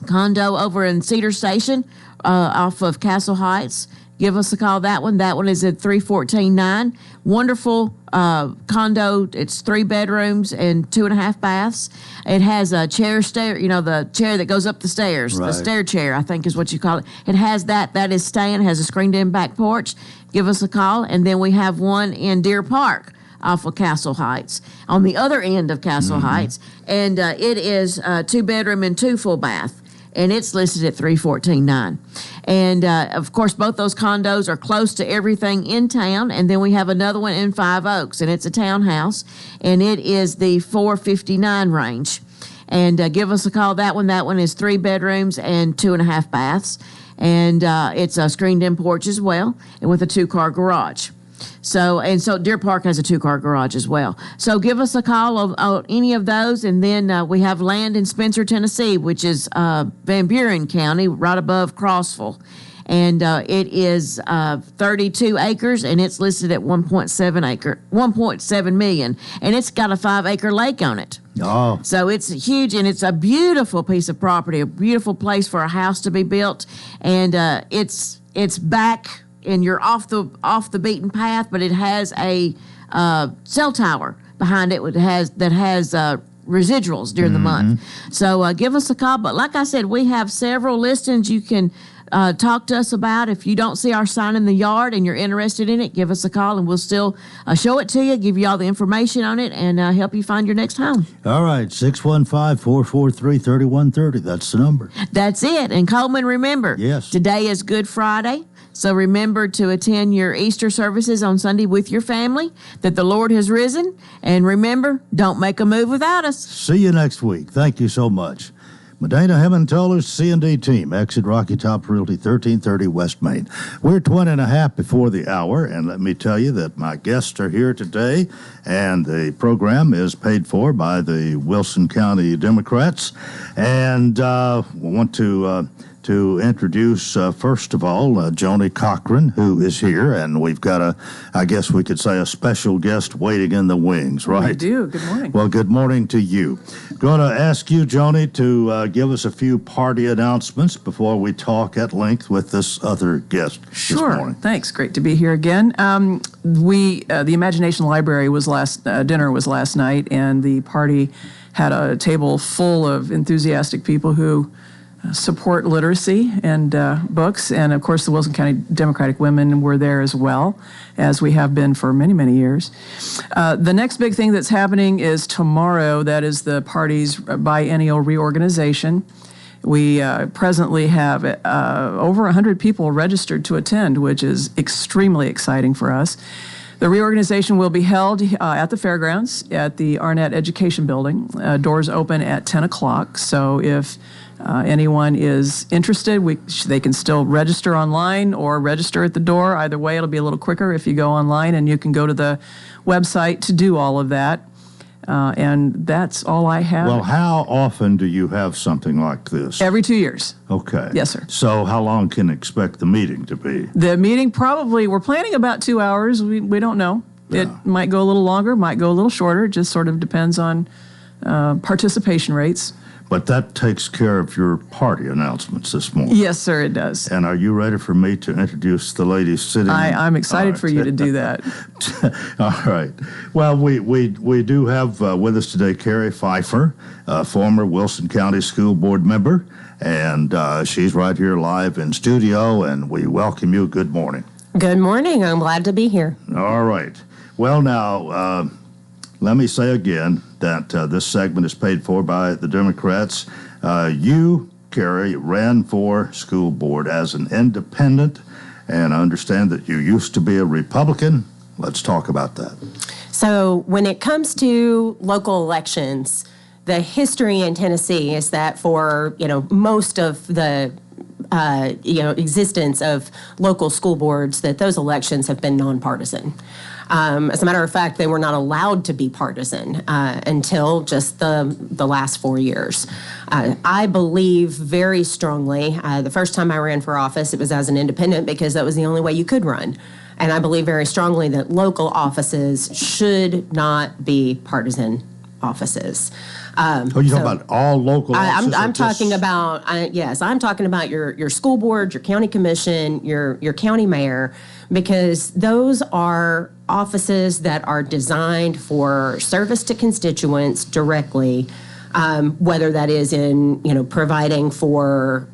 condo over in Cedar Station off of Castle Heights. Give us a call. That one is at 314-9. Wonderful condo. It's 3 bedrooms and 2.5 baths. It has a chair stair, the chair that goes up the stairs. Right. The stair chair, I think is what you call it. It has that. That is staying. Has a screened-in back porch. Give us a call. And then we have one in Deer Park off of Castle Heights, on the other end of Castle Heights. And it is 2 bedroom and 2 full bath. And it's listed at $314,900. And, of course, both those condos are close to everything in town. And then we have another one in Five Oaks, and it's a townhouse, and it is the $459,000 range. And give us a call. That one is 3 bedrooms and 2.5 baths. and it's a screened-in porch as well, and with a 2-car garage. So Deer Park has a 2-car garage as well. So give us a call on any of those, and then we have land in Spencer, Tennessee, which is Van Buren County, right above Crossville. And it is 32 acres, and it's listed at 1.7 million, and it's got a 5-acre lake on it. Oh. So it's huge, and it's a beautiful piece of property, a beautiful place for a house to be built, and it's back, and you're off the beaten path, but it has a cell tower behind it that has residuals during the month. So give us a call. But like I said, we have several listings you can talk to us about. If you don't see our sign in the yard and you're interested in it, give us a call, and we'll still show it to you, give you all the information on it, and help you find your next home. All right, 615-443-3130. That's the number. That's it. And Coleman, remember, yes, today is Good Friday. So remember to attend your Easter services on Sunday with your family, that the Lord has risen. And remember, don't make a move without us. See you next week. Thank you so much. Medina Hemmantoller's C&D team, exit Rocky Top Realty, 1330 West Main. We're 20 and a half before the hour, and let me tell you that my guests are here today, and the program is paid for by the Wilson County Democrats. And we want to introduce, first of all, Joni Cochran, who is here, and we've got I guess we could say, a special guest waiting in the wings, right? We do. Good morning. Well, good morning to you. Going to ask you, Joni, to give us a few party announcements before we talk at length with this other guest this morning. Thanks. Great to be here again. The Imagination Library dinner was last night, and the party had a table full of enthusiastic people who support literacy and books, and of course the Wilson County Democratic women were there as well, as we have been for many, many years. The next big thing that's happening is tomorrow. That is the party's biennial reorganization. We presently have over 100 people registered to attend, which is extremely exciting for us. The reorganization will be held at the fairgrounds at the Arnett Education Building. Doors open at 10 o'clock, so if anyone is interested, they can still register online or register at the door. Either way, it'll be a little quicker if you go online, and you can go to the website to do all of that. And that's all I have. Well, how often do you have something like this? Every 2 years. Okay. Yes, sir. So how long can expect the meeting to be? The meeting we're planning about 2 hours. We don't know. Yeah. It might go a little longer, might go a little shorter. It just sort of depends on participation rates. But that takes care of your party announcements this morning. Yes, sir, it does. And are you ready for me to introduce the ladies sitting? I'm excited for you to do that. All right. Well, we do have with us today Carrie Pfeiffer, former Wilson County School Board member, and she's right here live in studio, and we welcome you. Good morning. Good morning. I'm glad to be here. All right. Well, now, let me say again that this segment is paid for by the Democrats. You, Carrie, ran for school board as an independent, and I understand that you used to be a Republican. Let's talk about that. So when it comes to local elections, the history in Tennessee is that for most of the existence of local school boards, that those elections have been nonpartisan. As a matter of fact, they were not allowed to be partisan until just the last 4 years. I believe very strongly, the first time I ran for office, it was as an independent because that was the only way you could run. And I believe very strongly that local offices should not be partisan offices. You're talking about all local offices? I'm talking about, I'm talking about your school board, your county commission, your county mayor, because those are offices that are designed for service to constituents directly, whether that is in, providing for,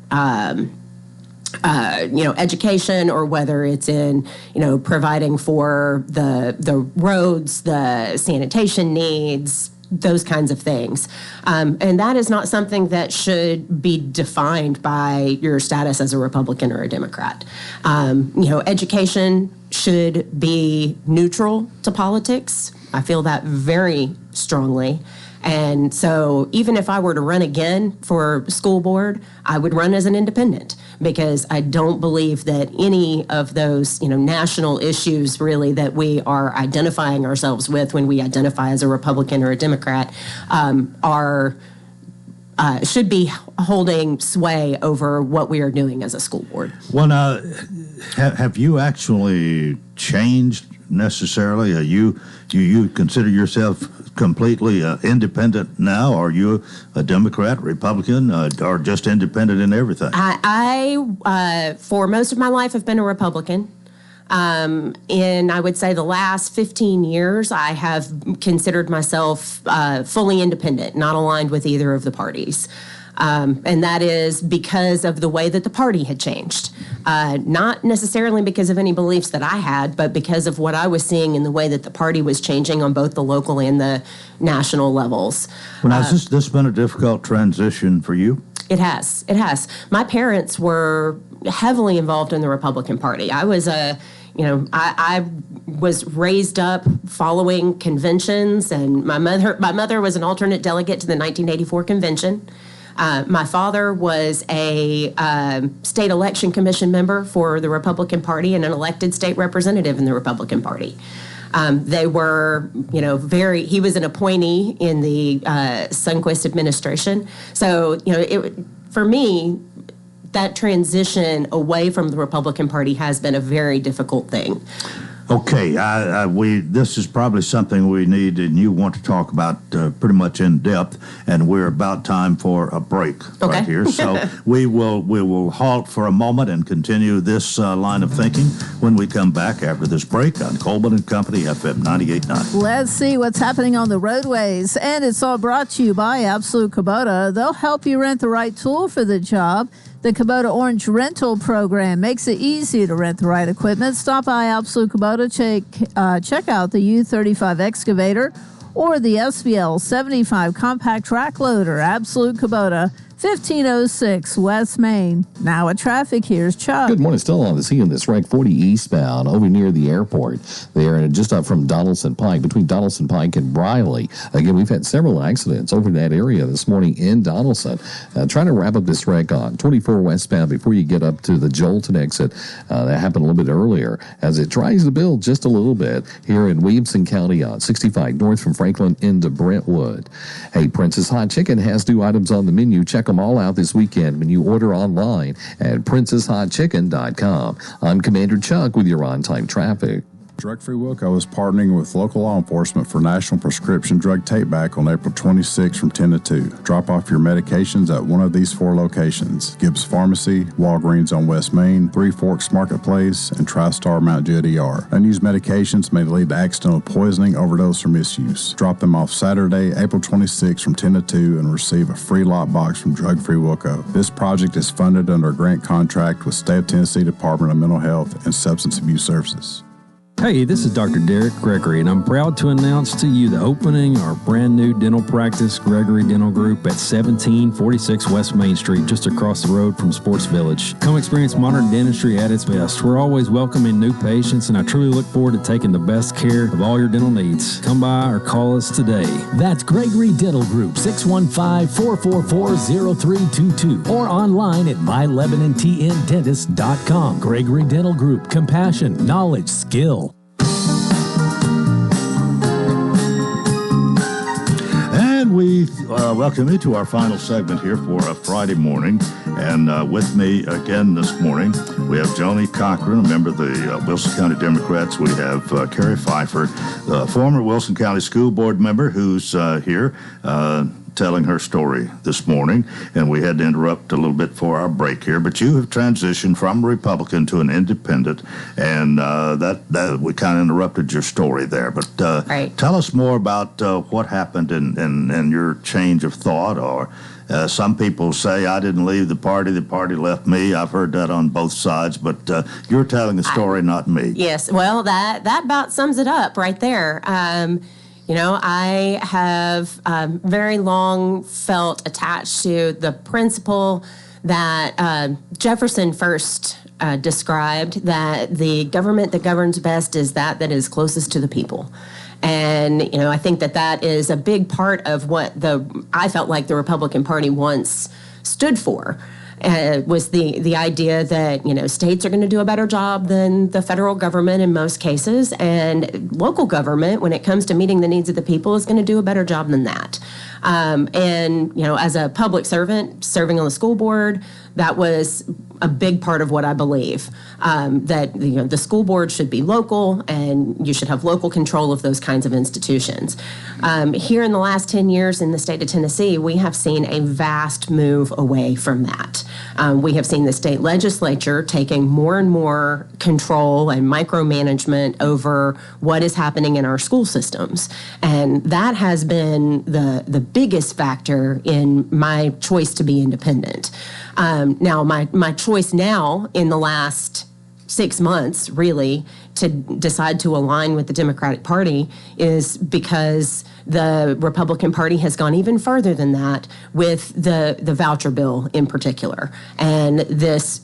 education, or whether it's in, providing for the roads, the sanitation needs, those kinds of things. And that is not something that should be defined by your status as a Republican or a Democrat. Education should be neutral to politics. I feel that very strongly. And so even if I were to run again for school board, I would run as an independent because I don't believe that any of those, national issues really that we are identifying ourselves with when we identify as a Republican or a Democrat should be holding sway over what we are doing as a school board. Well, now, have you actually changed necessarily? Do you consider yourself completely independent now? Are you a Democrat, Republican, or just independent in everything? I for most of my life, have been a Republican. In, I would say, the last 15 years, I have considered myself fully independent, not aligned with either of the parties. And that is because of the way that the party had changed. Not necessarily because of any beliefs that I had, but because of what I was seeing in the way that the party was changing on both the local and the national levels. Well, has this been a difficult transition for you? It has. It has. My parents were heavily involved in the Republican Party. I was I was raised up following conventions, and my mother was an alternate delegate to the 1984 convention. My father was a state election commission member for the Republican Party and an elected state representative in the Republican Party. They were, he was an appointee in the Sundquist administration. So, for me, that transition away from the Republican Party has been a very difficult thing. Okay, this is probably something we need and you want to talk about pretty much in depth, and we're about time for a break right here. So we will halt for a moment and continue this line of thinking when we come back after this break on Coleman and Company, FM 98.9. Let's see what's happening on the roadways, and it's all brought to you by Absolute Kubota. They'll help you rent the right tool for the job. The Kubota Orange Rental Program makes it easy to rent the right equipment. Stop by Absolute Kubota, check out the U35 excavator or the SBL 75 compact track loader. Absolute Kubota, 1506 West Main. Now at traffic, here's Chuck. Good morning. Still on the scene of this wreck, 40 eastbound over near the airport there, and just up from Donaldson Pike, between Donaldson Pike and Briley. Again, we've had several accidents over that area this morning in Donaldson. Trying to wrap up this wreck on 24 westbound before you get up to the Jolton exit. That happened a little bit earlier as it tries to build just a little bit here in Williamson County on 65 north from Franklin into Brentwood. Hey, Princess Hot Chicken has new items on the menu. Check them all out this weekend when you order online at princesshotchicken.com. I'm Commander Chuck with your on-time traffic. Drug-Free Wilco is partnering with local law enforcement for National Prescription Drug Take-Back on April 26 from 10 to 2. Drop off your medications at one of these 4 locations: Gibbs Pharmacy, Walgreens on West Main, Three Forks Marketplace, and TriStar Mount Judd ER. Unused medications may lead to accidental poisoning, overdose, or misuse. Drop them off Saturday, April 26 from 10 to 2 and receive a free lot box from Drug-Free Wilco. This project is funded under a grant contract with State of Tennessee Department of Mental Health and Substance Abuse Services. Hey, this is Dr. Derek Gregory, and I'm proud to announce to you the opening of our brand new dental practice, Gregory Dental Group, at 1746 West Main Street, just across the road from Sports Village. Come experience modern dentistry at its best. We're always welcoming new patients, and I truly look forward to taking the best care of all your dental needs. Come by or call us today. That's Gregory Dental Group, 615-444-0322, or online at myLebanonTNDentist.com. Gregory Dental Group, compassion, knowledge, skill. And we welcome you to our final segment here for a Friday morning. And with me again this morning, we have Joni Cochran, a member of the Wilson County Democrats. We have Carrie Pfeiffer, the former Wilson County School Board member, who's here telling her story this morning. And we had to interrupt a little bit for our break here. But you have transitioned from a Republican to an independent, and that we kind of interrupted your story there. But right. Tell us more about what happened and your change of thought. Or some people say, I didn't leave the party left me. I've heard that on both sides, but you're telling the story, not me. Yes, well, that about sums it up right there. I have very long felt attached to the principle that Jefferson first described, that the government that governs best is that is closest to the people. And, I think that is a big part of what I felt like the Republican Party once stood for. was the idea that, states are going to do a better job than the federal government in most cases, and local government, when it comes to meeting the needs of the people, is going to do a better job than that. As a public servant serving on the school board, that was a big part of what I believe, that the school board should be local and you should have local control of those kinds of institutions. Here in the last 10 years in the state of Tennessee, we have seen a vast move away from that. We have seen the state legislature taking more and more control and micromanagement over what is happening in our school systems. And that has been the biggest factor in my choice to be independent. Now, my choice now in the last 6 months, really, to decide to align with the Democratic Party is because the Republican Party has gone even further than that with the voucher bill in particular. And this,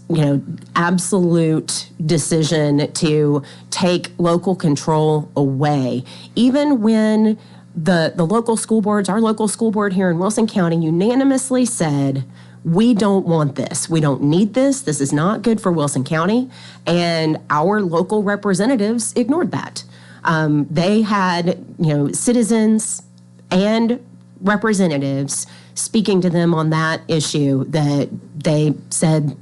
absolute decision to take local control away, even when the local school boards, our local school board here in Wilson County unanimously said, we don't want this. We don't need this. This is not good for Wilson County. And our local representatives ignored that. They had, citizens and representatives speaking to them on that issue that they said,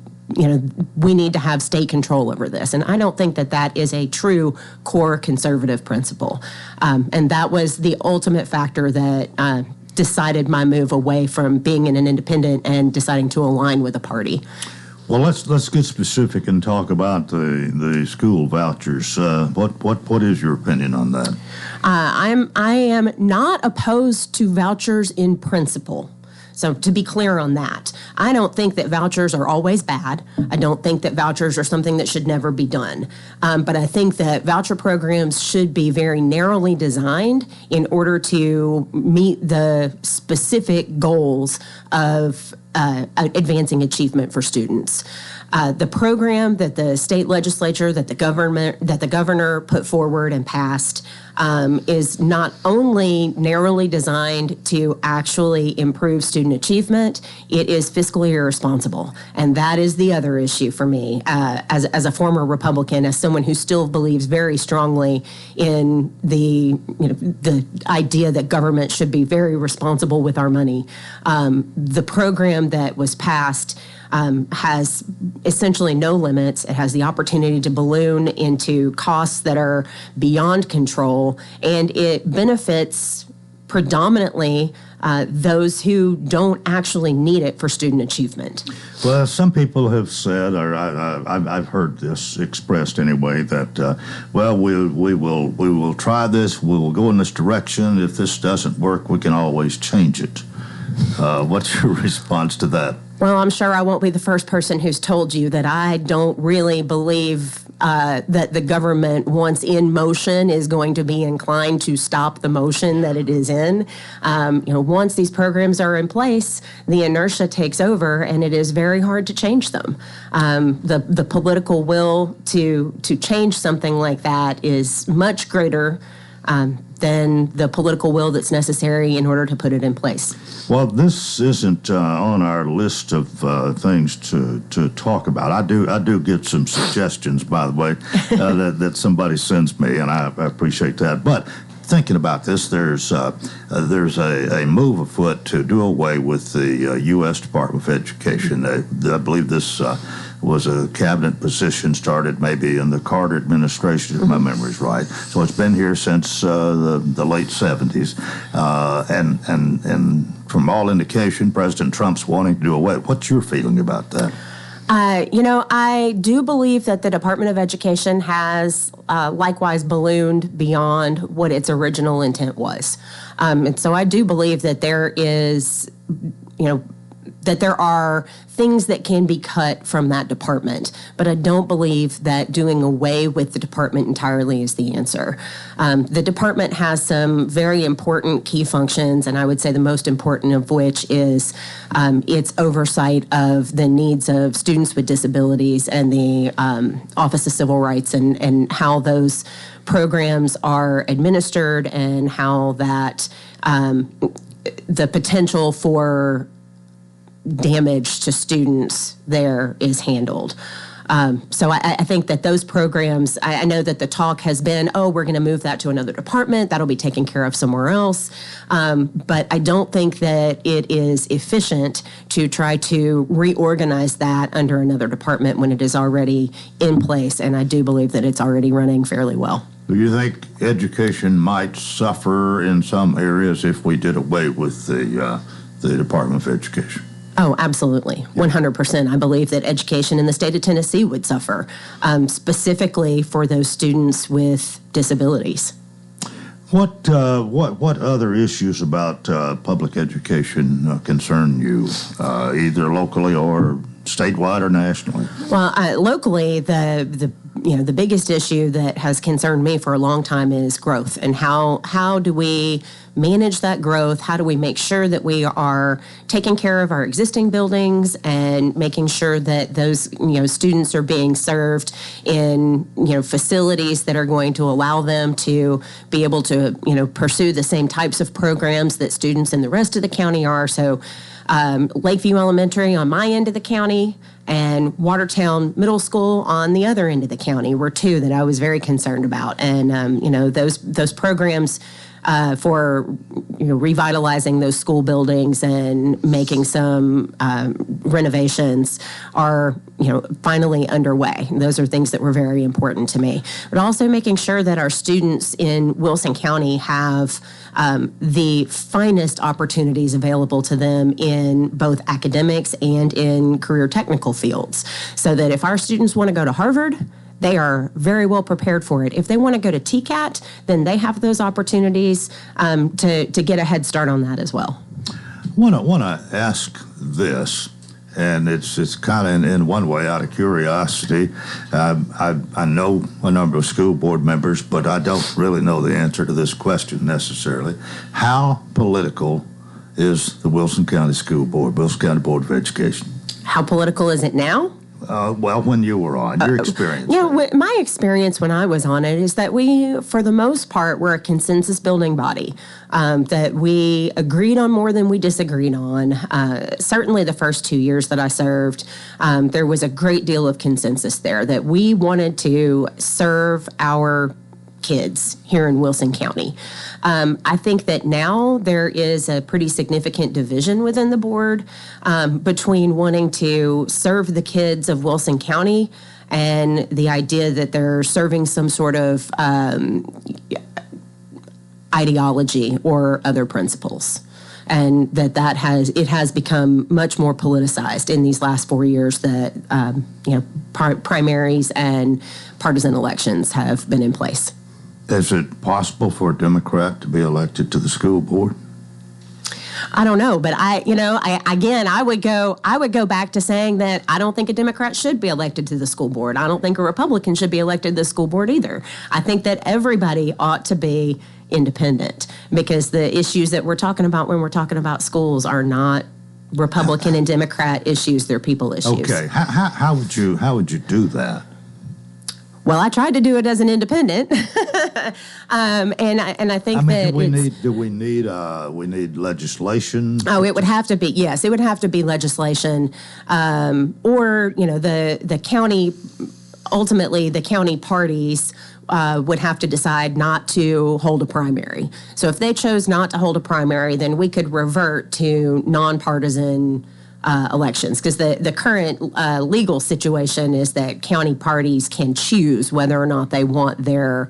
we need to have state control over this. And I don't think that is a true core conservative principle. And that was the ultimate factor that decided my move away from being an independent and deciding to align with a party. Well, let's get specific and talk about the school vouchers. What is your opinion on that? I am not opposed to vouchers in principle. So to be clear on that, I don't think that vouchers are always bad. I don't think that vouchers are something that should never be done. But I think that voucher programs should be very narrowly designed in order to meet the specific goals of advancing achievement for students. The program that the state legislature, that the governor put forward and passed, is not only narrowly designed to actually improve student achievement, it is fiscally irresponsible. And that is the other issue for me as a former Republican, as someone who still believes very strongly in the idea that government should be very responsible with our money. The program that was passed has essentially no limits. It has the opportunity to balloon into costs that are beyond control, and it benefits predominantly those who don't actually need it for student achievement. Well, some people have said, or I've heard this expressed anyway, that we will try this. We will go in this direction. If this doesn't work, we can always change it. What's your response to that? Well, I'm sure I won't be the first person who's told you that I don't really believe that the government, once in motion, is going to be inclined to stop the motion that it is in. Once these programs are in place, the inertia takes over, and it is very hard to change them. The political will to change something like that is much greater than the political will that's necessary in order to put it in place. Well, this isn't on our list of things to talk about. I do get some suggestions, by the way, that somebody sends me, and I appreciate that. But thinking about this, there's a move afoot to do away with the U.S. Department of Education. I believe this was a cabinet position started maybe in the Carter administration, if my memory's right. So it's been here since the late 70s, and from all indication, President Trump's wanting to do away. What's your feeling about that? I do believe that the Department of Education has likewise ballooned beyond what its original intent was. And so I do believe that there is, that there are things that can be cut from that department. But I don't believe that doing away with the department entirely is the answer. The department has some very important key functions, and I would say the most important of which is its oversight of the needs of students with disabilities and the Office of Civil Rights and how those programs are administered and how that the potential for damage to students there is handled. So I think that those programs, I know that the talk has been, we're going to move that to another department. That'll be taken care of somewhere else. But I don't think that it is efficient to try to reorganize that under another department when it is already in place. And I do believe that it's already running fairly well. Do you think education might suffer in some areas if we did away with the Department of Education? Oh, absolutely. 100%. I believe that education in the state of Tennessee would suffer, specifically for those students with disabilities. What other issues about public education concern you, either locally or statewide or nationally? Well, locally, the biggest issue that has concerned me for a long time is growth, and how do we manage that growth? How do we make sure that we are taking care of our existing buildings and making sure that those students are being served in facilities that are going to allow them to be able to pursue the same types of programs that students in the rest of the county are. So Lakeview Elementary on my end of the county and Watertown Middle School on the other end of the county were two that I was very concerned about. And those programs for revitalizing those school buildings and making some renovations are finally underway. And those are things that were very important to me. But also making sure that our students in Wilson County have the finest opportunities available to them in both academics and in career technical fields, so that if our students want to go to Harvard, they are very well prepared for it. If they want to go to TCAT, then they have those opportunities to get a head start on that as well. Want to ask this, and it's kind of in one way out of curiosity. I know a number of school board members, but I don't really know the answer to this question necessarily. How political is the Wilson County School Board, Wilson County Board of Education? How political is it now? Well, when you were on, your experience. My experience when I was on it is that we, for the most part, were a consensus-building body, that we agreed on more than we disagreed on. Certainly the first 2 years that I served, there was a great deal of consensus there that we wanted to serve our kids here in Wilson County. I think that now there is a pretty significant division within the board between wanting to serve the kids of Wilson County and the idea that they're serving some sort of ideology or other principles. And that has become much more politicized in these last 4 years that primaries and partisan elections have been in place. Is it possible for a Democrat to be elected to the school board? I don't know, but I would go back to saying that I don't think a Democrat should be elected to the school board. I don't think a Republican should be elected to the school board either. I think that everybody ought to be independent, because the issues that we're talking about when we're talking about schools are not Republican and Democrat issues; they're people issues. Okay, how would you do that? Well, I tried to do it as an independent, and I think that we need legislation. Oh, it would have to be, yes, it would have to be legislation, or the county. Ultimately, the county parties would have to decide not to hold a primary. So if they chose not to hold a primary, then we could revert to nonpartisan elections, because the current legal situation is that county parties can choose whether or not they want their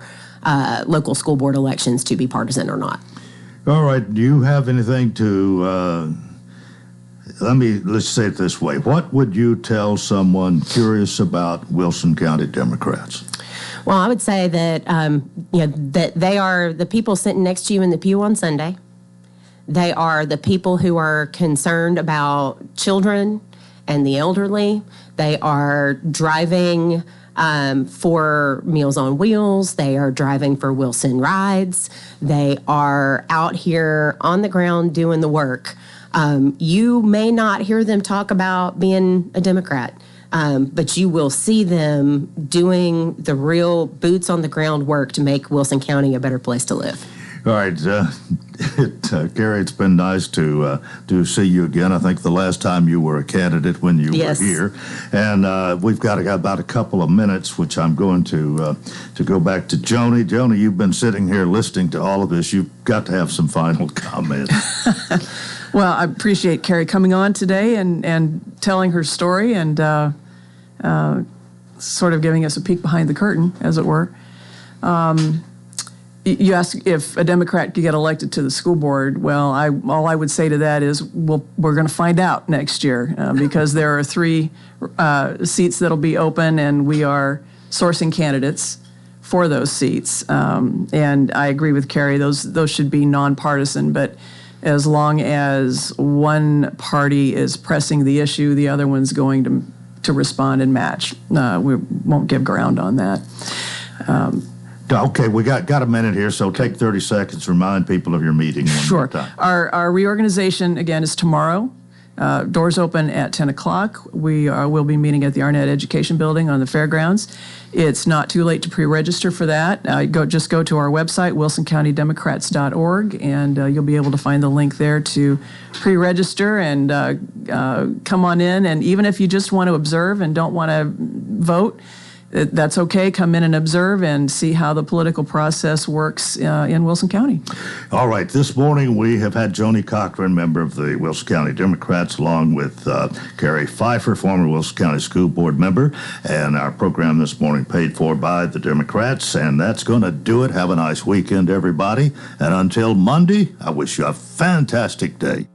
local school board elections to be partisan or not. All right. Do you have anything to, let's say it this way. What would you tell someone curious about Wilson County Democrats? Well, I would say that, that they are the people sitting next to you in the pew on Sunday. They are the people who are concerned about children and the elderly. They are driving for Meals on Wheels. They are driving for Wilson Rides. They are out here on the ground doing the work. You may not hear them talk about being a Democrat, but you will see them doing the real boots on the ground work to make Wilson County a better place to live. All right. Gary, it's been nice to see you again. I think the last time you were a candidate when you were here, and we've got about a couple of minutes, which I'm going to go back to Joni. Joni, you've been sitting here listening to all of this. You've got to have some final comments. Well, I appreciate Carrie coming on today and telling her story and sort of giving us a peek behind the curtain, as it were. You asked if a Democrat could get elected to the school board. Well, all I would say to that is we're going to find out next year because there are 3 seats that'll be open, and we are sourcing candidates for those seats. And I agree with Carrie; those should be nonpartisan. But as long as one party is pressing the issue, the other one's going to respond and match. We won't give ground on that. Okay, we got a minute here, so take 30 seconds. Remind people of your meeting one more time. Our reorganization, again, is tomorrow. Doors open at 10 o'clock. We'll be meeting at the Arnett Education Building on the fairgrounds. It's not too late to pre-register for that. Just go to our website, wilsoncountydemocrats.org, and you'll be able to find the link there to pre-register and come on in. And even if you just want to observe and don't want to vote, that's okay. Come in and observe and see how the political process works in Wilson County. All right. This morning we have had Joni Cochran, member of the Wilson County Democrats, along with Carrie Pfeiffer, former Wilson County School Board member. And our program this morning paid for by the Democrats. And that's going to do it. Have a nice weekend, everybody. And until Monday, I wish you a fantastic day.